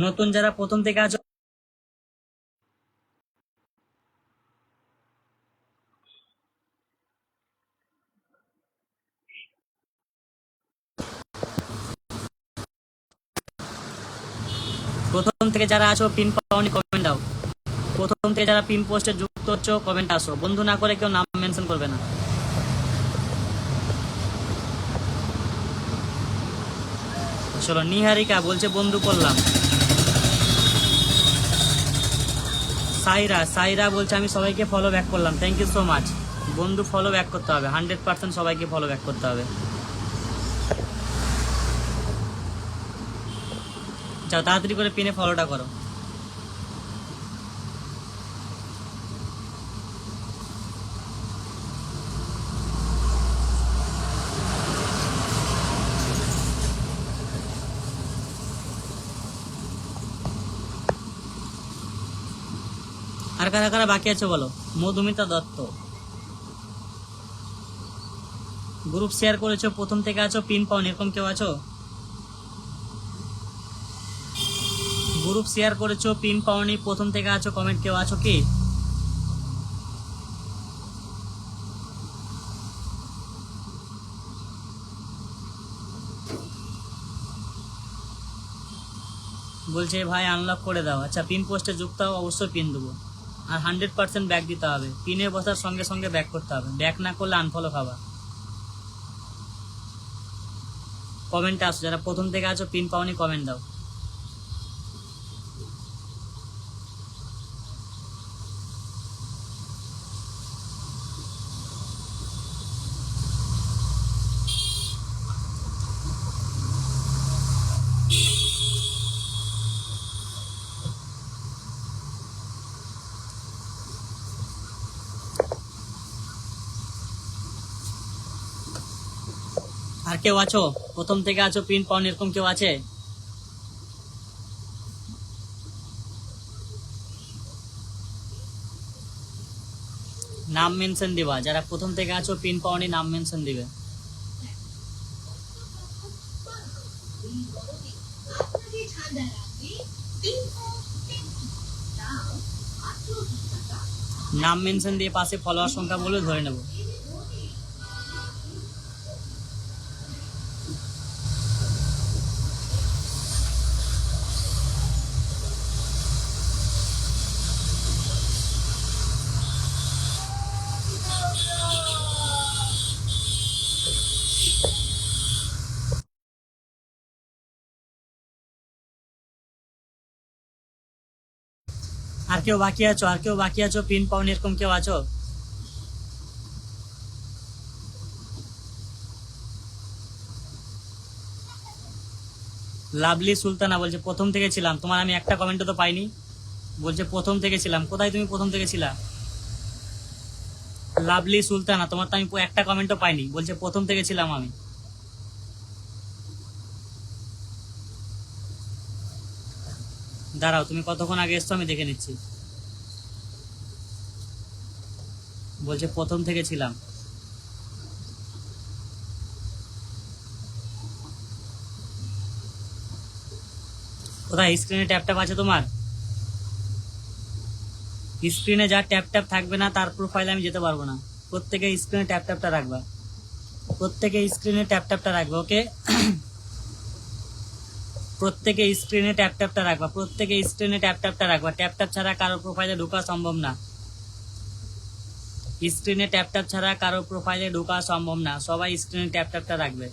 নতুন যারা প্রথম থেকে আছো, প্রথম থেকে যারা আছো পিন পাওনি কমেন্ট দাও। প্রথম থেকে যারা পিন পোস্টে যুক্ত হচ্ছে কমেন্ট আসো, বন্ধু না করে কেউ নাম মেনশন করবে না। চলো, নিহারিকা বলছে বন্ধু করলাম। সাইরা সাইরা বলছে আমি সবাইকে ফলো ব্যাক করলাম, থ্যাংক ইউ সো মাচ। বন্ধু ফলো ব্যাক করতে হবে, 100% সবাইকে ফলো ব্যাক করতে হবে। যাও তাড়াতাড়ি করে পিনে ফলোটা করো। আর কারা কারা বাকি আছে বলো। মধুমিতা দত্ত গ্রুপ শেয়ার করেছো, প্রথম থেকে আছো পিন পাওনি, এরকম কেউ আছো? গ্রুপ শেয়ার করেছো পিন পাওনি, প্রথম থেকে আছো কমেন্ট কেউ আছো কি? বলছে ভাই আনলক করে দাও। আচ্ছা, পিন পোস্টে যুক্ত হও, অবশ্যই পিন দেবো। আর 100% ব্যাক দিতে হবে, পিনে বসার সঙ্গে সঙ্গে ব্যাক করতে হবে, ব্যাক না করলে আনফলো খাবা। কমেন্টে আসো, যারা প্রথম থেকে আছো পিন পাওনি কমেন্ট দাও। আর কেউ আছো প্রথম থেকে আছো পিন পাওনি, এরকম কেউ আছে? নাম মেনশন দিবা, যারা প্রথম থেকে আছো পিন পাওনি নাম মেনশন দিবে। নাম মেনশন দিয়ে পাশে ফলোয়ার সংখ্যা বলে ধরে নেব। আর কেউ বাকি আছো, আর কেউ বাকি আছো পিন পাওনি, এরকম কেউ আছো? লাভলি সুলতানা বলছে প্রথম থেকে ছিলাম, তোমার আমি একটা কমেন্টও তো পাইনি। বলছে প্রথম থেকে ছিলাম, কোথায় তুমি প্রথম থেকে ছিলা? লাভলি সুলতানা, তোমার তো আমি একটা কমেন্টও পাইনি, বলছে প্রথম থেকে ছিলাম আমি। দাঁড়াও, তুমি কতক্ষণ আগে এসছো আমি দেখে নিচ্ছি। বলছে প্রথম থেকে ছিলাম। কোথায় স্ক্রিনে ট্যাপ ট্যাপ আছে তোমার? স্ক্রিনে যা ট্যাপ ট্যাপ থাকবে না তার প্রোফাইলে আমি যেতে পারবো না। প্রত্যেকে স্ক্রিনে ট্যাপ ট্যাপটা রাখবা, প্রত্যেকে স্ক্রিনে ট্যাপ ট্যাপটা রাখবে, ওকে? প্রত্যেকে স্ক্রিনে ট্যাপ ট্যাপটা রাখবা, প্রত্যেকে স্ক্রিনে ট্যাপ ট্যাপটা রাখবা। ট্যাপ ট্যাপ ছাড়া কারো প্রোফাইলে ঢোকা সম্ভব না। স্ক্রিনে ট্যাপ ট্যাপ ছাড়া কারো প্রোফাইলে ঢোকা সম্ভব না, সবাই স্ক্রিনে ট্যাপ ট্যাপটা রাখবে।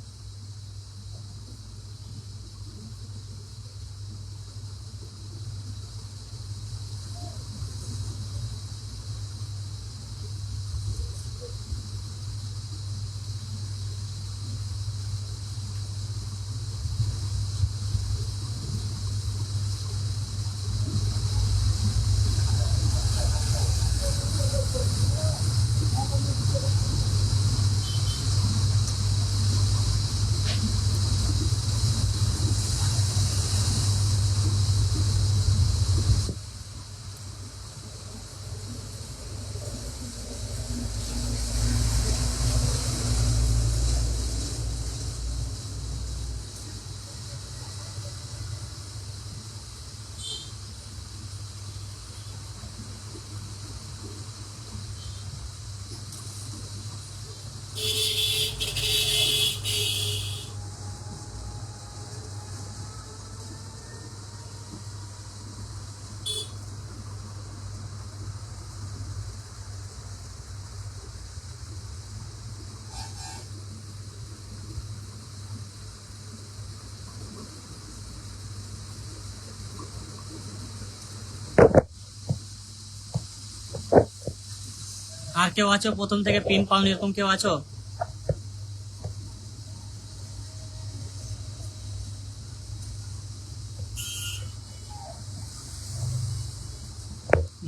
আর কেউ আছো প্রথম থেকে পিন পাওনি এরকম কেউ আছো?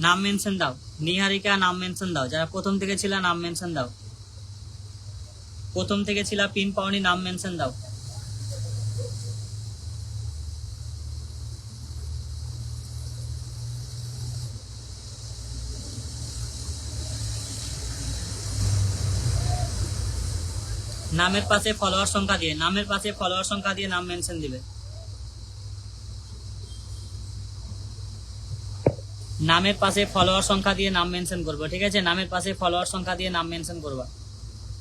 নাম মেনশন দাও। নিহারিকা নাম মেনশন দাও। যারা প্রথম থেকে ছিল নাম মেনশন দাও। প্রথম থেকে ছিল পিন পাওনি, নাম মেনশন দাও। নামের পাশে ফলোয়ার সংখ্যা দিয়ে, নামের পাশে ফলোয়ার সংখ্যা দিয়ে নাম মেনশন দিবে। নামের পাশে ফলোয়ার সংখ্যা দিয়ে নাম মেনশন করবো, ঠিক আছে? নামের পাশে ফলোয়ার সংখ্যা দিয়ে নাম মেনশন করবা।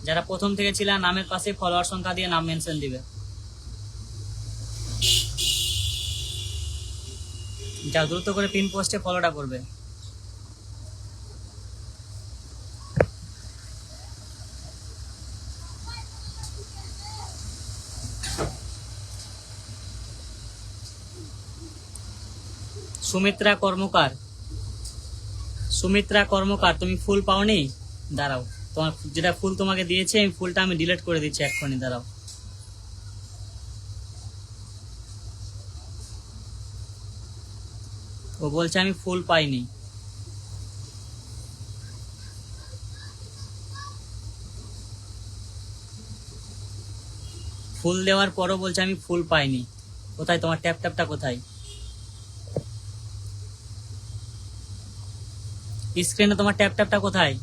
যারা প্রথম থেকে ছিল নামের পাশে ফলোয়ার সংখ্যা দিয়ে নাম মেনশন দিবে। যা দ্রুত করে পিন পোস্টে ফলোটা করবে। সুমিত্রা কর্মকার, সুমিত্রা কর্মকার তুমি ফুল পাওনি? দাঁড়াও, তোমার যেটা ফুল তোমাকে দিয়েছে আমি ফুলটা আমি ডিলিট করে দিচ্ছি এক্ষুনি, দাঁড়াও। ও বলছে আমি ফুল পাইনি। ফুল দেওয়ার পরও বলছে আমি ফুল পাইনি। কোথায় তোমার ট্যাপ ট্যাপটা কোথায়? স্ক্রিনে তোমার ট্যাপ ট্যাপটা কোথায়?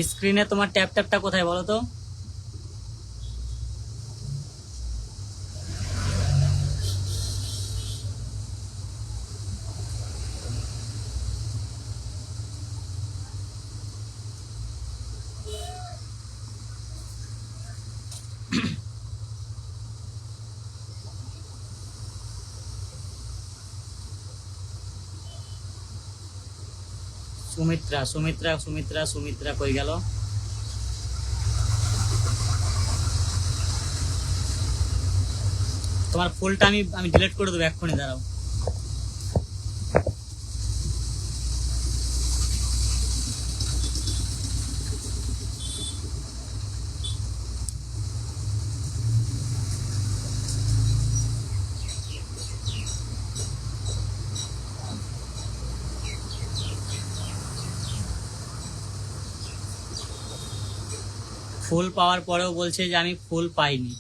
স্ক্রিনে তোমার ট্যাপ ট্যাপটা কোথায় বলো তো? সুমিত্রা, সুমিত্রা, সুমিত্রা, সুমিত্রা কই গেল? তোমার ফুলটা আমি আমি ডিলিট করে দেবো এক্ষুনি, দাঁড়াও। ফুল পাওয়ার পরেও বলছে যে আমি ফুল পাইনি।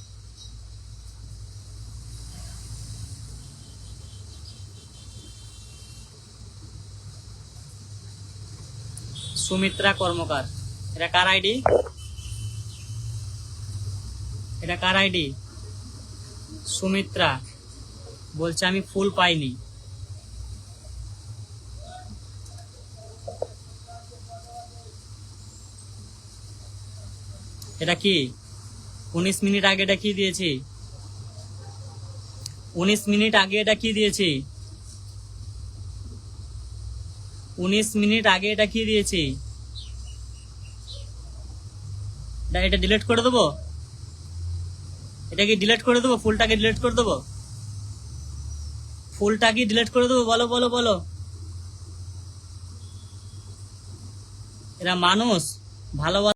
সুমিত্রা কর্মকার, এটা কার আইডি? এটা কার আইডি? সুমিত্রা বলছে আমি ফুল পাইনি। এটা কি 19 মিনিট আগে এটা কি দিয়েছি? 19 মিনিট আগে এটা কি দিয়েছি? 19 মিনিট আগে এটা কি দিয়েছি? এটা ডিলিট করে দেবো? এটা কি ডিলিট করে দেবো? ফুলটাকে ডিলিট করে দেবো? ফুলটা কি ডিলিট করে দেবো? বলো বলো বলো। এরা মানুষ ভালোবাসা